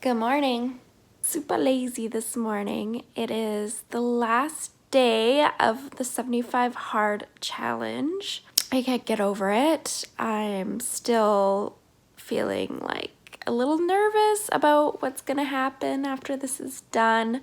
Good morning. Super lazy this morning. It is the last day of the 75 hard challenge. I can't get over it. I'm still feeling like a little nervous about what's gonna happen after this is done.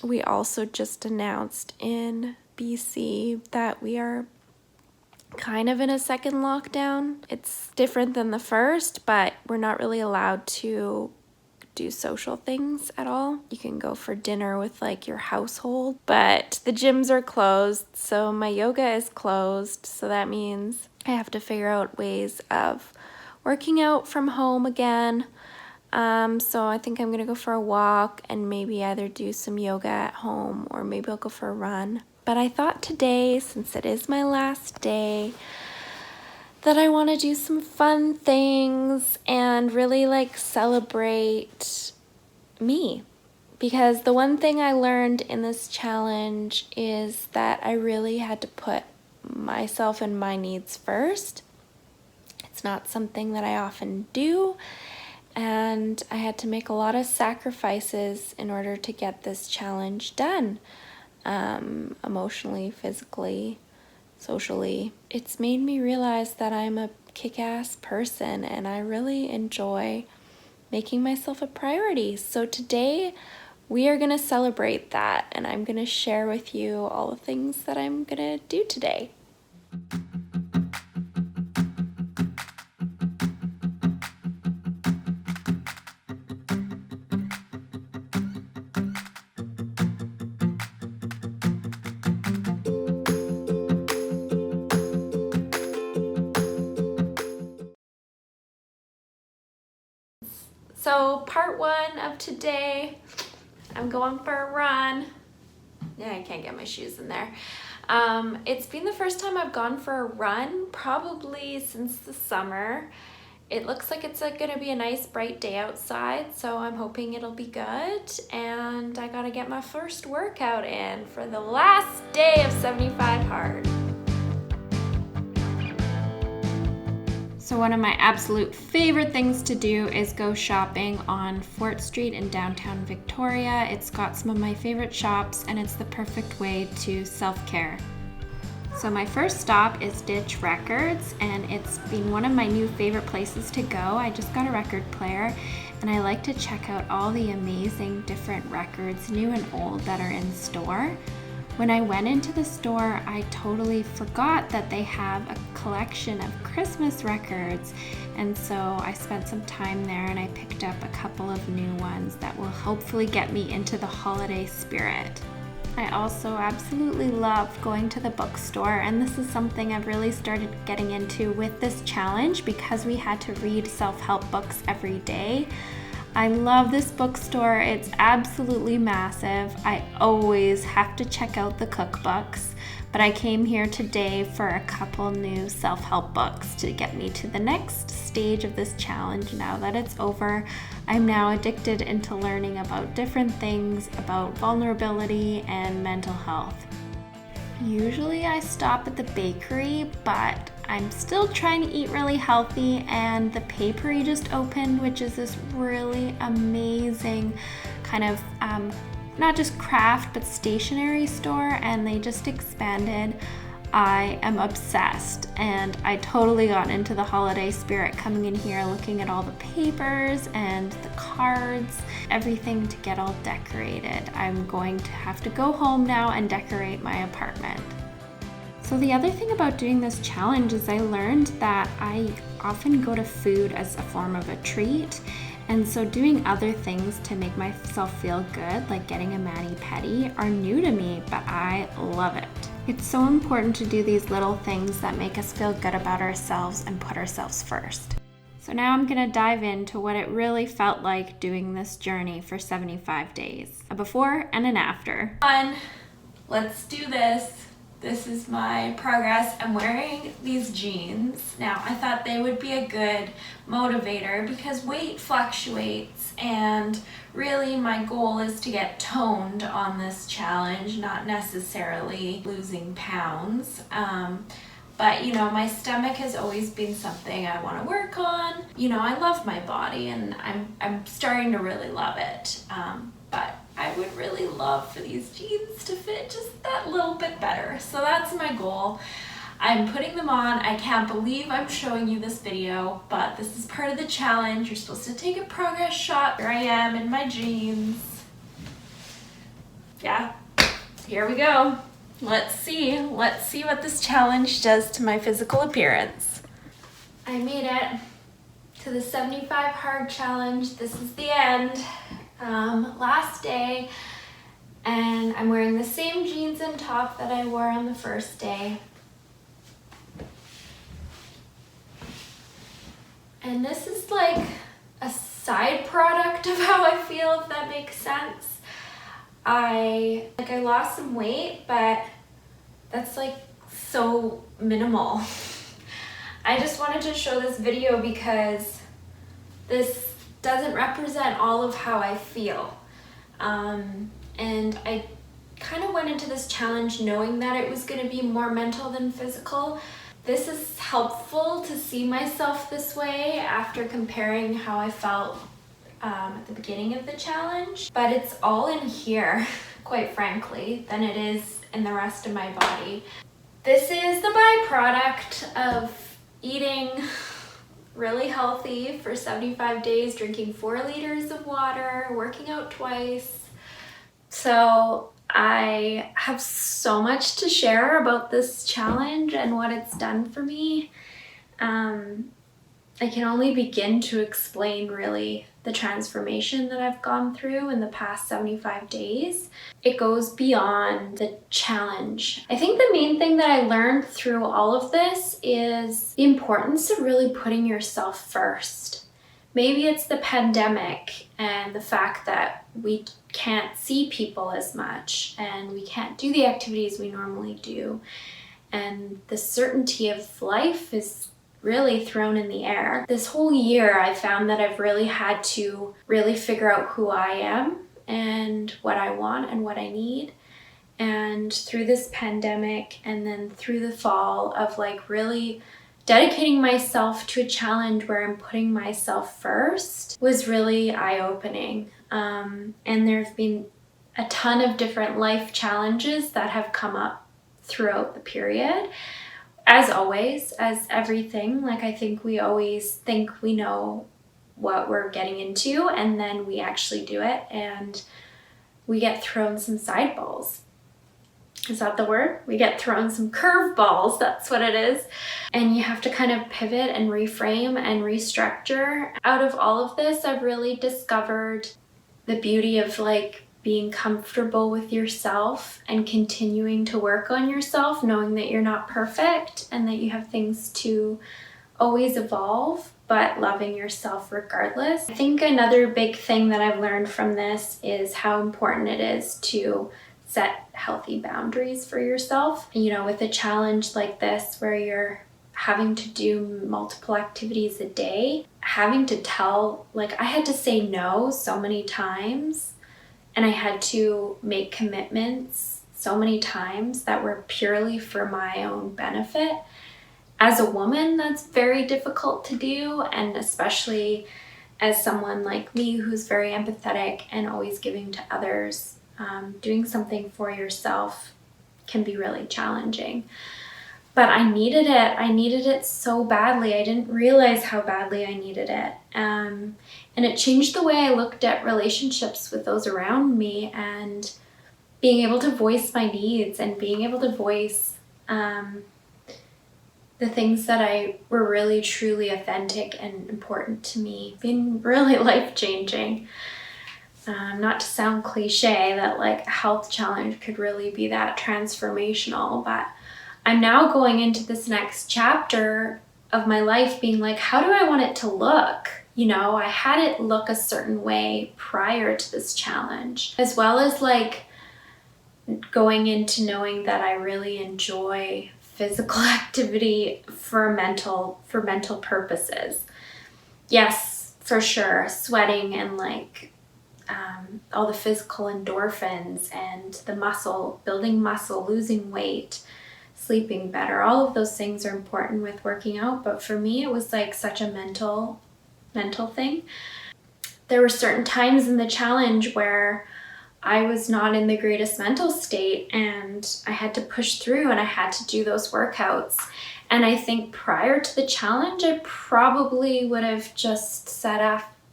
We also just announced in BC that we are kind of in a second lockdown. It's different than the first, but we're not really allowed to do social things at all. You can go for dinner with like your household, but the gyms are closed, so my yoga is closed, so that means I have to figure out ways of working out from home again. So I think I'm gonna go for a walk and maybe either do some yoga at home or maybe I'll go for a run. But I thought today, since it is my last day, that I want to do some fun things and really like celebrate me. Because the one thing I learned in this challenge is that I really had to put myself and my needs first. It's not something that I often do, and I had to make a lot of sacrifices in order to get this challenge done. Emotionally, physically, socially. It's made me realize that I'm a kick-ass person and I really enjoy making myself a priority. So today we are gonna celebrate that and I'm gonna share with you all the things that I'm gonna do today. So part one of today, I'm going for a run. Yeah, I can't get my shoes in there. It's been the first time I've gone for a run, probably since the summer. It looks like it's gonna be a nice bright day outside, so I'm hoping it'll be good. And I gotta get my first workout in for the last day of 75 hard. So one of my absolute favorite things to do is go shopping on Fort Street in downtown Victoria. It's got some of my favorite shops and it's the perfect way to self-care. So my first stop is Ditch Records and it's been one of my new favorite places to go. I just got a record player and I like to check out all the amazing different records, new and old, that are in store. When I went into the store, I totally forgot that they have a collection of Christmas records, and so I spent some time there and I picked up a couple of new ones that will hopefully get me into the holiday spirit. I also absolutely love going to the bookstore, and this is something I've really started getting into with this challenge because we had to read self-help books every day. I love this bookstore. It's absolutely massive. I always have to check out the cookbooks, but I came here today for a couple new self-help books to get me to the next stage of this challenge. Now that it's over, I'm now addicted into learning about different things about vulnerability and mental health. Usually I stop at the bakery, but I'm still trying to eat really healthy, and the Papery just opened, which is this really amazing kind of not just craft but stationery store, and they just expanded. I am obsessed and I totally got into the holiday spirit coming in here, looking at all the papers and the cards, everything to get all decorated. I'm going to have to go home now and decorate my apartment. So the other thing about doing this challenge is I learned that I often go to food as a form of a treat. And so doing other things to make myself feel good, like getting a mani-pedi, are new to me, but I love it. It's so important to do these little things that make us feel good about ourselves and put ourselves first. So now I'm gonna dive into what it really felt like doing this journey for 75 days. A before and an after. Let's do this. This is my progress. I'm wearing these jeans. Now, I thought they would be a good motivator because weight fluctuates, and really my goal is to get toned on this challenge, not necessarily losing pounds. But, you know, my stomach has always been something I want to work on. You know, I love my body and I'm starting to really love it. But I would really love for these jeans to fit just that little bit better. So that's my goal. I'm putting them on. I can't believe I'm showing you this video, but this is part of the challenge. You're supposed to take a progress shot. Here I am in my jeans. Yeah, here we go. Let's see what this challenge does to my physical appearance. I made it to the 75 hard challenge. This is the end. Last day, and I'm wearing the same jeans and top that I wore on the first day. And this is like a side product of how I feel, if that makes sense. I lost some weight, but that's like so minimal. I just wanted to show this video because this doesn't represent all of how I feel. And I kind of went into this challenge knowing that it was going to be more mental than physical. This is helpful to see myself this way after comparing how I felt at the beginning of the challenge. But it's all in here, quite frankly, than it is in the rest of my body. This is the byproduct of eating really healthy for 75 days, drinking 4 liters of water, working out twice. So I have so much to share about this challenge and what it's done for me. I can only begin to explain really the transformation that I've gone through in the past 75 days. It goes beyond the challenge. I think the main thing that I learned through all of this is the importance of really putting yourself first. Maybe it's the pandemic and the fact that we can't see people as much and we can't do the activities we normally do. And the certainty of life is really thrown in the air. This whole year, I found that I've really had to really figure out who I am and what I want and what I need. And through this pandemic and then through the fall of like really dedicating myself to a challenge where I'm putting myself first was really eye-opening. And there's been a ton of different life challenges that have come up throughout the period. As always, as everything, like I think we always think we know what we're getting into and then we actually do it and we get thrown some side balls. Is that the word? We get thrown some curveballs, that's what it is. And you have to kind of pivot and reframe and restructure. Out of all of this, I've really discovered the beauty of like being comfortable with yourself and continuing to work on yourself, knowing that you're not perfect and that you have things to always evolve, but loving yourself regardless. I think another big thing that I've learned from this is how important it is to set healthy boundaries for yourself. You know, with a challenge like this where you're having to do multiple activities a day, having to tell, like I had to say no so many times. And I had to make commitments so many times that were purely for my own benefit. As a woman, that's very difficult to do, and especially as someone like me who's very empathetic and always giving to others, doing something for yourself can be really challenging. But I needed it. I needed it so badly. I didn't realize how badly I needed it. And it changed the way I looked at relationships with those around me and being able to voice my needs and being able to voice the things that I were really truly authentic and important to me. Been really life-changing. Not to sound cliche that like a health challenge could really be that transformational, but I'm now going into this next chapter of my life being like, how do I want it to look? You know, I had it look a certain way prior to this challenge, as well as like going into knowing that I really enjoy physical activity for mental purposes. Yes, for sure, sweating and like all the physical endorphins and the muscle, building muscle, losing weight, sleeping better. All of those things are important with working out, but for me, it was like such a mental thing. There were certain times in the challenge where I was not in the greatest mental state, and I had to push through and I had to do those workouts. And I think prior to the challenge, I probably would have just said,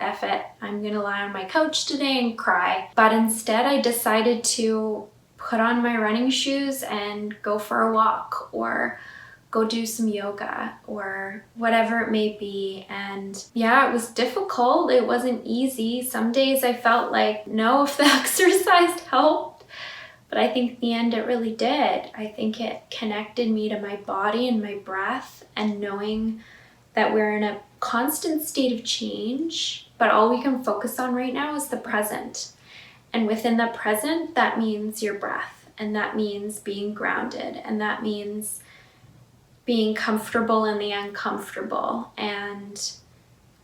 F it, I'm gonna lie on my couch today and cry. But instead, I decided to put on my running shoes and go for a walk, or go do some yoga, or whatever it may be. And yeah, it was difficult. It wasn't easy. Some days I felt like, no, if the exercise helped. But I think in the end it really did. I think it connected me to my body and my breath, and knowing that we're in a constant state of change, but all we can focus on right now is the present. And within the present, that means your breath, and that means being grounded, and that means being comfortable in the uncomfortable, and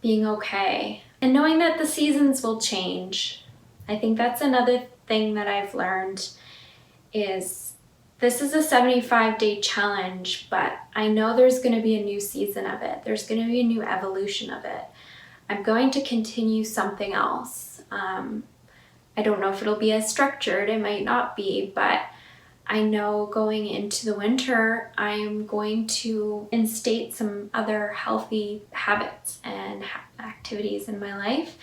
being okay. And knowing that the seasons will change. I think that's another thing that I've learned is this is a 75-day challenge, but I know there's going to be a new season of it. There's going to be a new evolution of it. I'm going to continue something else. I don't know if it'll be as structured, it might not be, but I know going into the winter, I'm going to instate some other healthy habits and activities in my life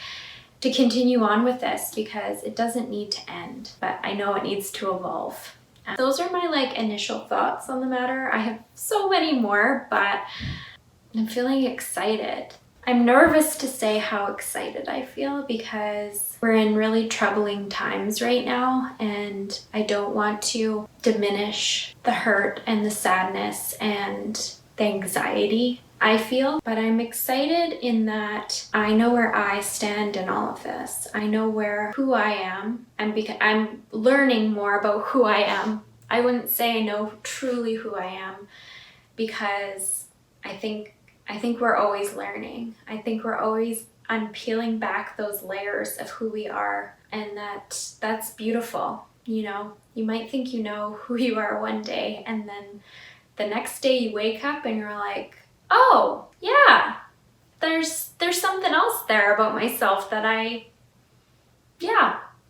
to continue on with this, because it doesn't need to end, but I know it needs to evolve. And those are my initial thoughts on the matter. I have so many more, but I'm feeling excited. I'm nervous to say how excited I feel, because we're in really troubling times right now, and I don't want to diminish the hurt and the sadness and the anxiety I feel, but I'm excited in that I know where I stand in all of this. I know who I am, and I'm learning more about who I am. I wouldn't say I know truly who I am, because I think we're always learning. I think I'm peeling back those layers of who we are, and that's beautiful. You might think you know who you are one day, and then the next day you wake up and you're like, oh yeah, there's something else there about myself that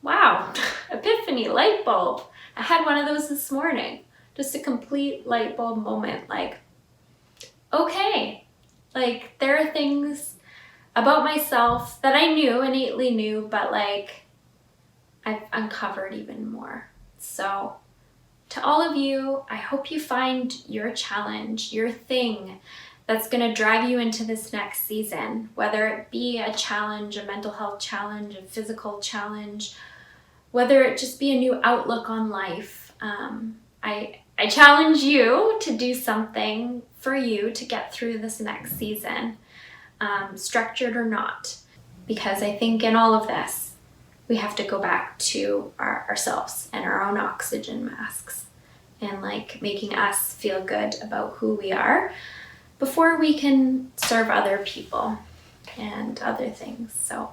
wow, epiphany, light bulb. I had one of those this morning, just a complete light bulb moment, okay, there are things about myself that I innately knew, but I've uncovered even more. So to all of you, I hope you find your challenge, your thing that's going to drive you into this next season, whether it be a challenge, a mental health challenge, a physical challenge, whether it just be a new outlook on life. I challenge you to do something for you to get through this next season, structured or not, because I think in all of this, we have to go back to ourselves and our own oxygen masks, and making us feel good about who we are before we can serve other people and other things. So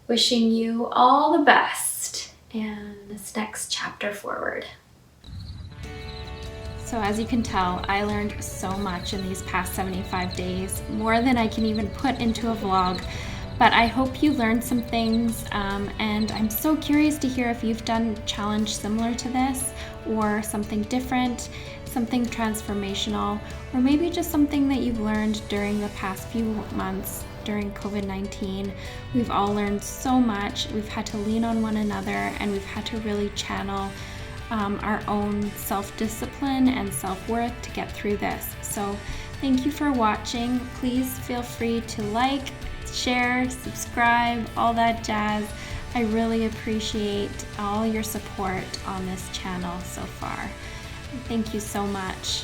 wishing you all the best in this next chapter forward. So as you can tell, I learned so much in these past 75 days, more than I can even put into a vlog. But I hope you learned some things, and I'm so curious to hear if you've done a challenge similar to this, or something different, something transformational, or maybe just something that you've learned during the past few months during COVID-19. We've all learned so much. We've had to lean on one another, and we've had to really channel our own self-discipline and self-worth to get through this. So thank you for watching. Please feel free to share, subscribe, all that jazz. I really appreciate all your support on this channel so far. Thank you so much.